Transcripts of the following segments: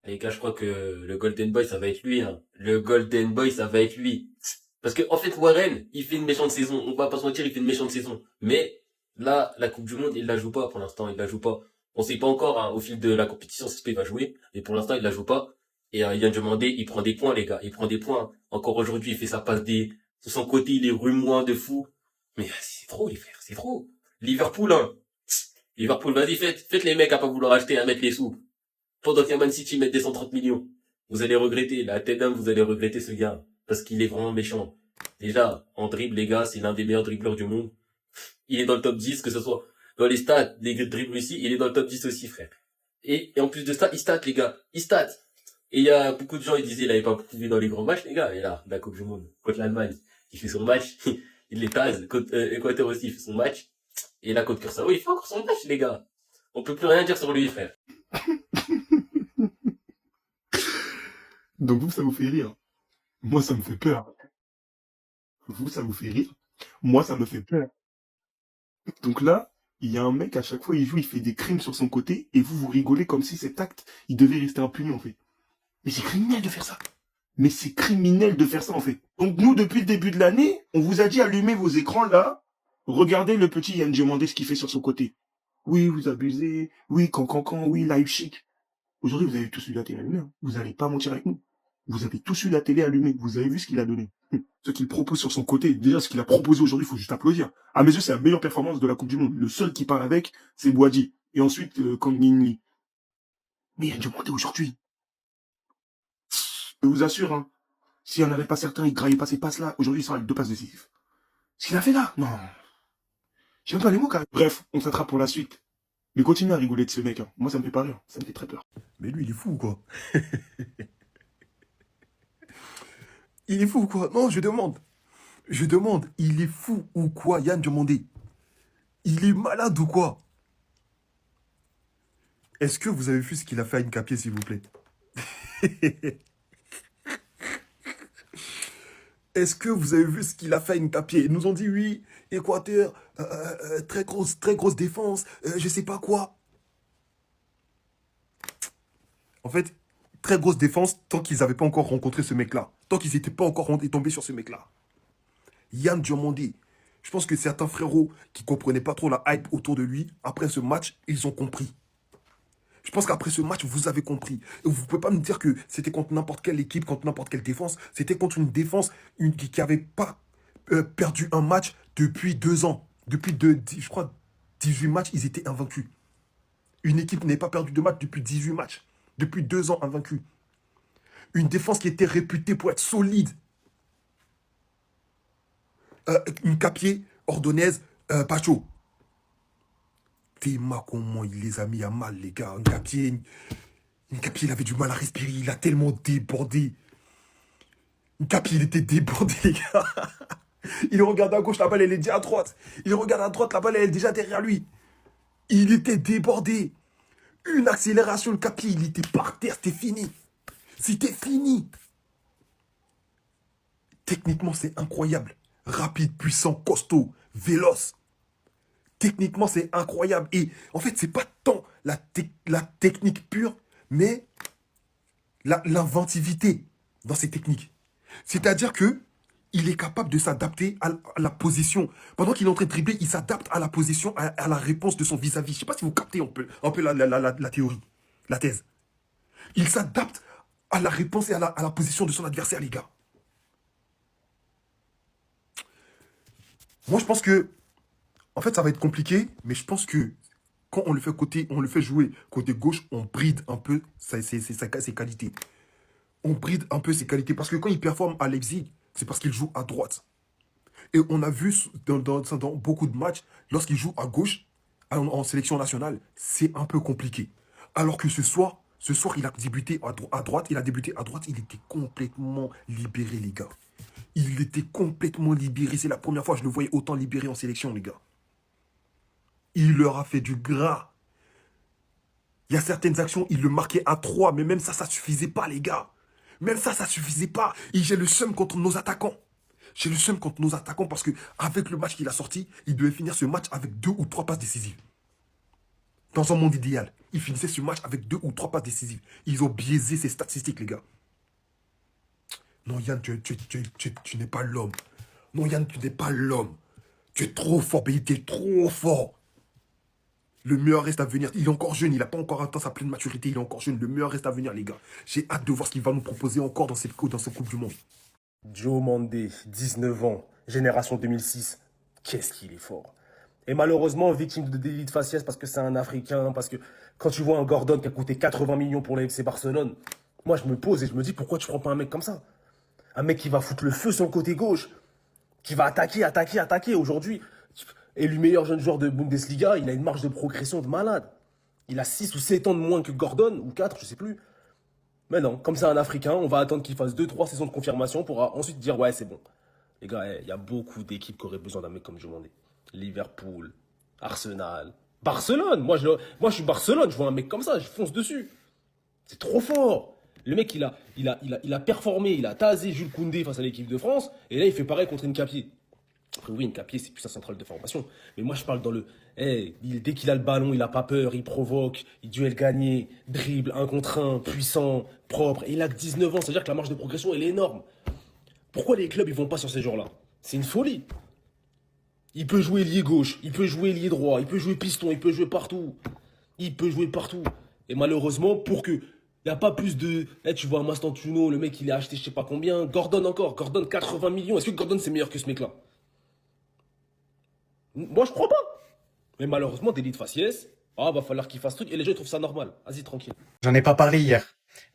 Les gars, je crois que le Golden Boy, ça va être lui, hein. Le Golden Boy, ça va être lui. Parce que, en fait, Warren, il fait une méchante saison. On va pas se mentir, il fait une méchante saison. Mais, là, la Coupe du Monde, il la joue pas pour l'instant, il la joue pas. On sait pas encore, hein, au fil de la compétition, c'est ce qu'il va jouer. Mais pour l'instant, il la joue pas. Et, Yann Diomandé, il prend des points, les gars. Il prend des points. Encore aujourd'hui, il fait sa passe des, de son côté, il est rumois de fou. Mais, c'est trop, les frères, c'est trop. Liverpool, hein. Liverpool, vas-y, faites les mecs à pas vouloir acheter, à mettre les sous. Pendant qu'à Man City met des 130 millions. Vous allez regretter, la tête d'âme, vous allez regretter ce gars. Parce qu'il est vraiment méchant. Déjà, en dribble, les gars, c'est l'un des meilleurs dribbleurs du monde. Il est dans le top 10, que ce soit dans les stats, les dribbles ici, il est dans le top 10 aussi, frère. Et en plus de ça, il stat, les gars. Il stat. Et il y a beaucoup de gens, ils disaient, il avait pas prouvé dans les grands matchs, les gars. Et là, la Coupe du Monde, contre l'Allemagne, il fait son match. Il les tase. Contre Équateur aussi, il fait son match. Et là, contre Curaçao, il fait encore son match, les gars. On peut plus rien dire sur lui, frère. Donc vous, ça vous fait rire. Moi, ça me fait peur. Vous, ça vous fait rire. Moi, ça me fait peur. Donc là, il y a un mec, à chaque fois, il joue, il fait des crimes sur son côté, et vous, vous rigolez comme si cet acte, il devait rester impuni, en fait. Mais c'est criminel de faire ça. Mais c'est criminel de faire ça, en fait. Donc nous, depuis le début de l'année, on vous a dit allumez vos écrans, là. Regardez le petit Yann Diomandé ce qu'il fait sur son côté. Oui, vous abusez. Oui, cancancan. Oui, live chic. Aujourd'hui, vous avez tous eu la télé allumée. Hein. Vous n'allez pas mentir avec nous. Vous avez tous eu la télé allumée. Vous avez vu ce qu'il a donné. Ce qu'il propose sur son côté. Déjà, ce qu'il a proposé aujourd'hui, il faut juste applaudir. À mes yeux, c'est la meilleure performance de la Coupe du Monde. Le seul qui part avec, c'est Boadji. Et ensuite, Kang Min-lee. Mais Yann Diomandé aujourd'hui. Je vous assure, hein. S'il n'y en avait pas certains, il ne graillait pas ces passes-là. Aujourd'hui, il sera avec 2 passes décisives. Ce qu'il a fait là, non. J'aime pas les mots, quand même. Bref, on s'attrape pour la suite. Mais continuez à rigoler de ce mec. Hein. Moi, ça me fait pas rire. Ça me fait très peur. Mais lui, il est fou ou quoi? Il est fou ou quoi? Non, je demande. Je demande, il est fou ou quoi, Yann Diomandé? Il est malade ou quoi? Est-ce que vous avez vu ce qu'il a fait à Incapié, s'il vous plaît? Est-ce que vous avez vu ce qu'il a fait à Incapié? Ils nous ont dit oui, Équateur, très grosse défense, je sais pas quoi. En fait, très grosse défense tant qu'ils n'avaient pas encore rencontré ce mec-là. Tant qu'ils n'étaient pas encore tombés sur ce mec-là. Yann Diomandé. Je pense que certains frérots qui ne comprenaient pas trop la hype autour de lui, après ce match, ils ont compris. Je pense qu'après ce match, vous avez compris. Et vous ne pouvez pas me dire que c'était contre n'importe quelle équipe, contre n'importe quelle défense. C'était contre une défense qui n'avait pas perdu un match depuis 2 ans. Depuis, je crois, 18 matchs, ils étaient invaincus. Une équipe n'avait pas perdu de match depuis 18 matchs. Depuis 2 ans invaincus. Une défense qui était réputée pour être solide. Une Capier, Ordonnaise, Pacho. Théma, comment il les a mis à mal, les gars. Une Capier, il avait du mal à respirer. Il a tellement débordé. Une Capier, il était débordé, les gars. Il regarde à gauche, la balle, elle est déjà à droite. Il regarde à droite, la balle, elle est déjà derrière lui. Il était débordé. Une accélération, le Capier, il était par terre, c'était fini. C'était fini. Techniquement, c'est incroyable. Rapide, puissant, costaud, véloce. Techniquement, c'est incroyable. Et en fait, c'est pas tant la technique pure, mais l'inventivité dans ces techniques. C'est-à-dire que il est capable de s'adapter à la position. Pendant qu'il est en train de dribbler, il s'adapte à la position, à la réponse de son vis-à-vis. Je ne sais pas si vous captez un peu la théorie, la thèse. Il s'adapte à la réponse et à la position de son adversaire, les gars. Moi, je pense que, en fait, ça va être compliqué, mais je pense que quand on le fait jouer côté gauche, on bride un peu ses qualités. On bride un peu ses qualités. Parce que quand il performe à Leipzig, c'est parce qu'il joue à droite. Et on a vu dans beaucoup de matchs, lorsqu'il joue à gauche, en sélection nationale, c'est un peu compliqué. Alors que ce soir, il a débuté à droite. Il était complètement libéré, les gars. Il était complètement libéré. C'est la première fois que je le voyais autant libéré en sélection, les gars. Il leur a fait du gras. Il y a certaines actions, il le marquait à 3, mais même ça suffisait pas, les gars. Même ça suffisait pas. Et j'ai le seum contre nos attaquants. J'ai le seum contre nos attaquants parce qu'avec le match qu'il a sorti, il devait finir ce match avec 2 ou 3 passes décisives. Dans un monde idéal. il finissait ce match avec 2 ou 3 passes décisives. Ils ont biaisé ses statistiques, les gars. Non, Yann, tu n'es pas l'homme. Non, Yann, tu n'es pas l'homme. Tu es trop fort, Bailly, tu es trop fort. Le meilleur reste à venir. Il est encore jeune, il n'a pas encore atteint sa pleine maturité. Il est encore jeune. Le meilleur reste à venir, les gars. J'ai hâte de voir ce qu'il va nous proposer encore dans cette Coupe du Monde. Diomandé, 19 ans, génération 2006. Qu'est-ce qu'il est fort. Et malheureusement, victime de délit de faciès parce que c'est un Africain, parce que quand tu vois un Gordon qui a coûté 80 millions pour le FC Barcelone, moi je me pose et je me dis pourquoi tu prends pas un mec comme ça? Un mec qui va foutre le feu sur le côté gauche, qui va attaquer. Aujourd'hui, élu meilleur jeune joueur de Bundesliga, il a une marge de progression de malade. Il a 6 ou 7 ans de moins que Gordon, ou 4, je sais plus. Mais non, comme c'est un Africain, on va attendre qu'il fasse 2-3 saisons de confirmation pour ensuite dire ouais, c'est bon. Les gars, il y a beaucoup d'équipes qui auraient besoin d'un mec comme Diomandé. Liverpool, Arsenal, Barcelone. Moi, je suis Barcelone, je vois un mec comme ça, je fonce dessus. C'est trop fort. Le mec, il a performé, il a tasé Jules Koundé face à l'équipe de France, et là, il fait pareil contre Nkapie. Après, oui, Nkapie, c'est plus sa centrale de formation. Mais moi, je parle dans le... dès qu'il a le ballon, il a pas peur, il provoque, il duel gagné, dribble, 1 contre 1, puissant, propre. Et il a que 19 ans, c'est-à-dire que la marge de progression, elle est énorme. Pourquoi les clubs, ils vont pas sur ces joueurs-là? C'est une folie. Il peut jouer lié gauche, il peut jouer lié droit, il peut jouer piston, il peut jouer partout. Il peut jouer partout. Et malheureusement, pour que... Il n'y a pas plus de... tu vois, Mastantuono, le mec, il a acheté je sais pas combien. Gordon encore. Gordon, 80 millions. Est-ce que Gordon, c'est meilleur que ce mec-là? Moi, je crois pas. Mais malheureusement, délit de faciès. Va falloir qu'il fasse truc. Et les gens, ils trouvent ça normal. Vas-y, tranquille. J'en ai pas parlé hier,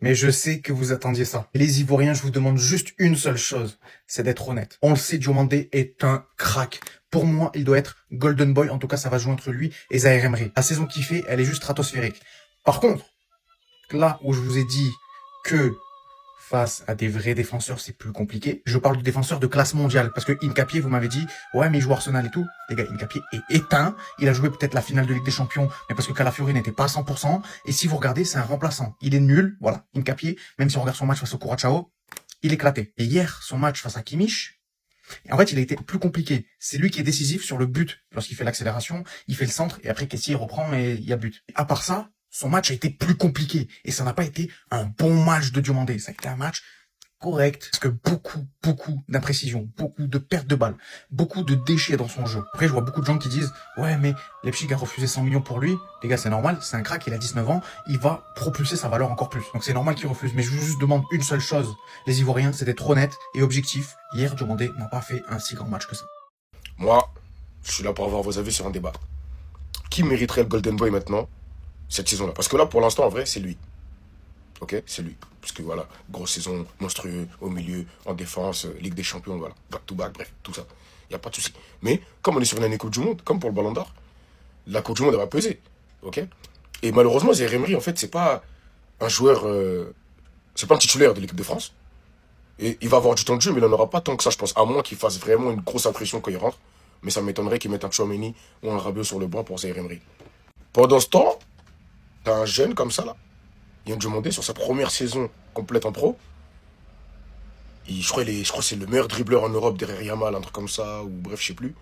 mais je sais que vous attendiez ça. Et les Ivoiriens, je vous demande juste une seule chose, c'est d'être honnête. On le sait, Diomandé est un crack. Pour moi, il doit être Golden Boy. En tout cas, ça va jouer entre lui et Zaïre Emery. La saison qu'il fait, elle est juste stratosphérique. Par contre, là où je vous ai dit que face à des vrais défenseurs, c'est plus compliqué, je parle de défenseurs de classe mondiale. Parce que Nkapie, vous m'avez dit, ouais, mais il joue Arsenal et tout. Les gars, Nkapie est éteint. Il a joué peut-être la finale de Ligue des Champions, mais parce que Calafiori n'était pas à 100%. Et si vous regardez, c'est un remplaçant. Il est nul, voilà. Nkapie, même si on regarde son match face au Curaçao, il est éclaté. Et hier, son match face à Kimmich, en fait, il a été plus compliqué. C'est lui qui est décisif sur le but. Lorsqu'il fait l'accélération, il fait le centre, et après, Kessie reprend et il y a but. À part ça, son match a été plus compliqué. Et ça n'a pas été un bon match de Diomandé. Ça a été un match correct. Parce que beaucoup d'imprécisions, beaucoup de pertes de balles, beaucoup de déchets dans son jeu. Après, je vois beaucoup de gens qui disent, ouais, mais Leipzig a refusé 100 millions pour lui. Les gars, c'est normal. C'est un crack, il a 19 ans. Il va propulser sa valeur encore plus. Donc c'est normal qu'il refuse. Mais je vous juste demande une seule chose. Les Ivoiriens, c'est d'être honnêtes et objectifs. Hier, Diomandé n'a pas fait un si grand match que ça. Moi, je suis là pour avoir vos avis sur un débat. Qui mériterait le Golden Boy maintenant, cette saison-là? Parce que là, pour l'instant, en vrai, c'est lui. Ok, c'est lui. Parce que voilà, grosse saison, monstrueux, au milieu, en défense, Ligue des Champions, voilà, back-to-back, bref, tout ça. Il n'y a pas de souci. Mais, comme on est sur une année Coupe du Monde, comme pour le Ballon d'Or, la Coupe du Monde, elle va peser. Ok. Et malheureusement, Zaïre Emery, en fait, c'est pas un joueur... c'est pas un titulaire de l'équipe de France. Et il va avoir du temps de jeu, mais il n'en aura pas tant que ça, je pense. À moins qu'il fasse vraiment une grosse impression quand il rentre. Mais ça m'étonnerait qu'il mette un Tchouaméni ou un Rabiot sur le banc pour Zaïre Emery. Pendant ce temps, t'as un jeune comme ça, là. Il vient de demander sur sa première saison complète en pro. Je crois que c'est le meilleur dribbleur en Europe derrière Yamal, un truc comme ça, ou bref, je sais plus.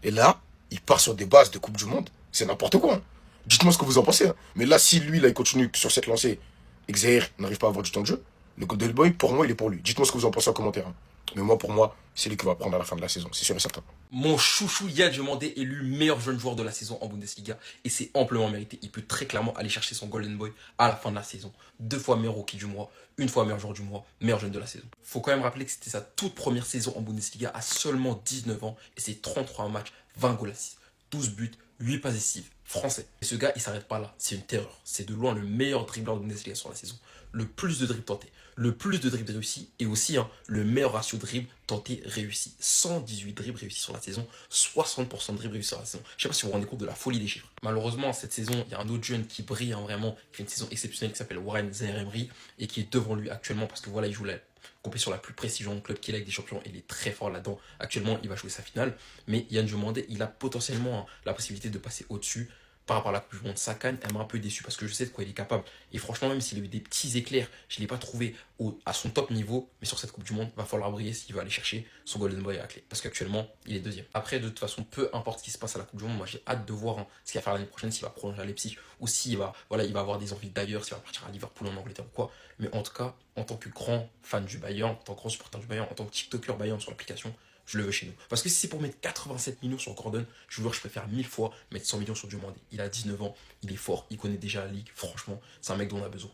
Et là, il part sur des bases de Coupe du Monde. C'est n'importe quoi. Hein. Dites-moi ce que vous en pensez. Hein. Mais là, si lui, là, il continue sur cette lancée et que Zaïre n'arrive pas à avoir du temps de jeu, le Golden Boy, pour moi, il est pour lui. Dites-moi ce que vous en pensez en commentaire. Hein. Mais moi, pour moi, c'est lui qui va prendre à la fin de la saison. C'est sûr et certain. Mon chouchou Yann Diomandé élu meilleur jeune joueur de la saison en Bundesliga et c'est amplement mérité. Il peut très clairement aller chercher son Golden Boy à la fin de la saison. 2 fois meilleur rookie du mois, 1 fois meilleur joueur du mois, meilleur jeune de la saison. Faut quand même rappeler que c'était sa toute première saison en Bundesliga à seulement 19 ans et c'est 33 matchs, 20 goals assists, 12 buts, 8 passes décisives. Français. Et ce gars, il s'arrête pas là. C'est une terreur. C'est de loin le meilleur dribbleur de Bundesliga sur la saison. Le plus de dribbles tentés, le plus de dribbles réussis et aussi le meilleur ratio de dribbles tentés réussis. 118 dribbles réussis sur la saison, 60% de dribbles réussis sur la saison. Je sais pas si vous vous rendez compte de la folie des chiffres. Malheureusement, cette saison, il y a un autre jeune qui brille vraiment, qui fait une saison exceptionnelle qui s'appelle Warren Zaïre Emery et qui est devant lui actuellement parce que voilà, il joue la compétition la plus prestigieuses club qui est la Ligue des Champions. Il est très fort là-dedans. Actuellement, il va jouer sa finale. Mais Yann Diomandé, il a potentiellement la possibilité de passer au-dessus par rapport à la Coupe du Monde. Sa CAN, elle m'a un peu déçu parce que je sais de quoi il est capable. Et franchement, même s'il a eu des petits éclairs, je ne l'ai pas trouvé à son top niveau. Mais sur cette Coupe du Monde, va falloir briller s'il veut aller chercher son Golden Boy à la clé. Parce qu'actuellement, il est deuxième. Après, de toute façon, peu importe ce qui se passe à la Coupe du Monde, moi j'ai hâte de voir ce qu'il va faire l'année prochaine, s'il va prolonger à Leipzig ou s'il va, voilà, il va avoir des envies d'ailleurs, s'il va partir à Liverpool en Angleterre ou quoi. Mais en tout cas, en tant que grand fan du Bayern, en tant que grand supporter du Bayern, en tant que TikToker Bayern sur l'application, je le veux chez nous. Parce que si c'est pour mettre 87 millions sur Gordon, je préfère 1000 fois mettre 100 millions sur Diomandé. Il a 19 ans, il est fort, il connaît déjà la ligue. Franchement, c'est un mec dont on a besoin.